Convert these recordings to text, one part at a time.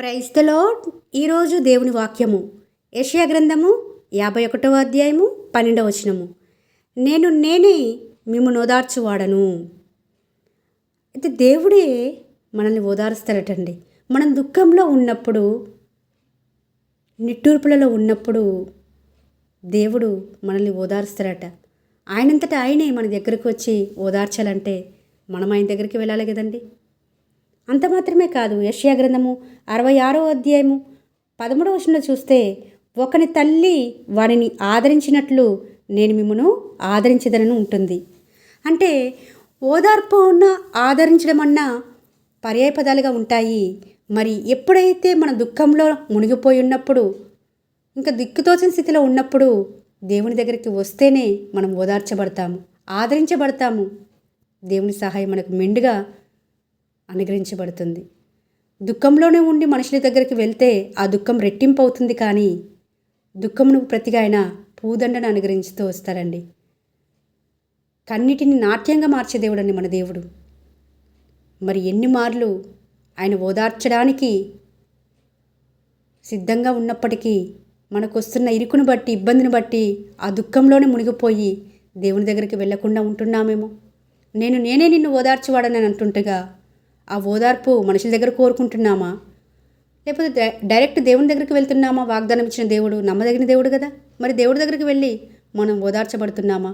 Praise the lord. ఈరోజు దేవుని వాక్యము యెషయా గ్రంథము 51వ అధ్యాయము 12వ వచనము. నేనే మిమ్మును ఓదార్చువాడను. అయితే దేవుడే మనల్ని ఓదారుస్తారటండి. మనం దుఃఖంలో ఉన్నప్పుడు, నిట్టూర్పులలో ఉన్నప్పుడు దేవుడు మనల్ని ఓదారుస్తారట. ఆయనంతటా ఆయనే మన దగ్గరకు వచ్చి ఓదార్చాలంటే మనం ఆయన దగ్గరికి వెళ్ళాలి కదండి. అంత మాత్రమే కాదు, యెషయా గ్రంథము 66వ అధ్యాయము 13వ వచనంలో చూస్తే, ఒకని తల్లి వాడిని ఆదరించినట్లు నేను మిమ్మును ఆదరించదనని ఉంటుంది. అంటే ఓదార్పు ఉన్న ఆదరించడం అన్న పర్యాయపదాలుగా ఉంటాయి. మరి ఎప్పుడైతే మన దుఃఖంలో మునిగిపోయి ఉన్నప్పుడు, ఇంకా దిక్కుతోచిన స్థితిలో ఉన్నప్పుడు దేవుని దగ్గరికి వస్తేనే మనం ఓదార్చబడతాము, ఆదరించబడతాము. దేవుని సహాయం మనకు మెండుగా అనుగ్రహించబడుతుంది. దుఃఖంలోనే ఉండి మనుషుల దగ్గరికి వెళ్తే ఆ దుఃఖం రెట్టింపు అవుతుంది. కానీ దుఃఖమును ప్రతిగా ఆయన పూదండను అనుగ్రహించుతూ వస్తారండి. కన్నిటిని నాట్యంగా మార్చే దేవుడండి మన దేవుడు. మరి ఎన్ని మార్లు ఆయన ఓదార్చడానికి సిద్ధంగా ఉన్నప్పటికీ మనకు వస్తున్న ఇరుకును బట్టి, ఇబ్బందిని బట్టి ఆ దుఃఖంలోనే మునిగిపోయి దేవుని దగ్గరికి వెళ్లకుండా ఉంటున్నామేమో. నేనే నిన్ను ఓదార్చువాడని అంటుంటగా ఆ ఓదార్పు మనుషుల దగ్గర కోరుకుంటున్నామా, లేకపోతే డైరెక్ట్ దేవుని దగ్గరికి వెళ్తున్నామా? వాగ్దానం ఇచ్చిన దేవుడు నమ్మదగిన దేవుడు కదా. మరి దేవుడి దగ్గరికి వెళ్ళి మనం ఓదార్చబడుతున్నామా?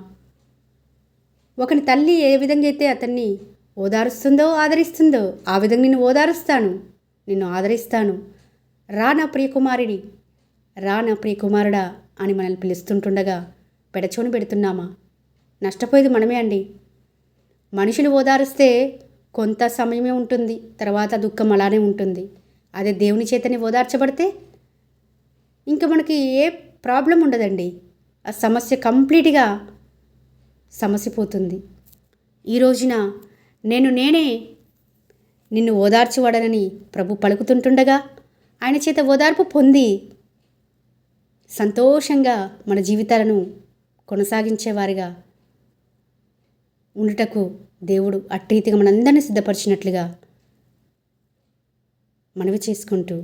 ఒకని తల్లి ఏ విధంగా అయితే అతన్ని ఓదారుస్తుందో, ఆదరిస్తుందో, ఆ విధంగా నిన్ను ఓదారుస్తాను, నిన్ను ఆదరిస్తాను. రా నా ప్రియకుమారుడి, రా నా ప్రియకుమారుడా అని మనల్ని పిలుస్తుంటుండగా పెడచోని పెడుతున్నామా? నష్టపోయేది మనమే అండి. మనుషులు ఓదారిస్తే కొంత సమయమే ఉంటుంది, తర్వాత దుఃఖం అలానే ఉంటుంది. అదే దేవుని చేతని ఓదార్చబడితే ఇంకా మనకి ఏ ప్రాబ్లం ఉండదండి. ఆ సమస్య కంప్లీట్గా సమసిపోతుంది. ఈ రోజున నేనే నిన్ను ఓదార్చువాడనని ప్రభు పలుకుతుంటుండగా ఆయన చేత ఓదార్పు పొంది సంతోషంగా మన జీవితాలను కొనసాగించేవారిగా ఉండుటకు దేవుడు అట్టి రీతిగా మనందరినీ సిద్ధపరిచినట్లుగా మనవి చేసుకుంటూ,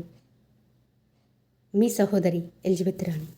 మీ సహోదరి ఎలిజబెత్ రాణి.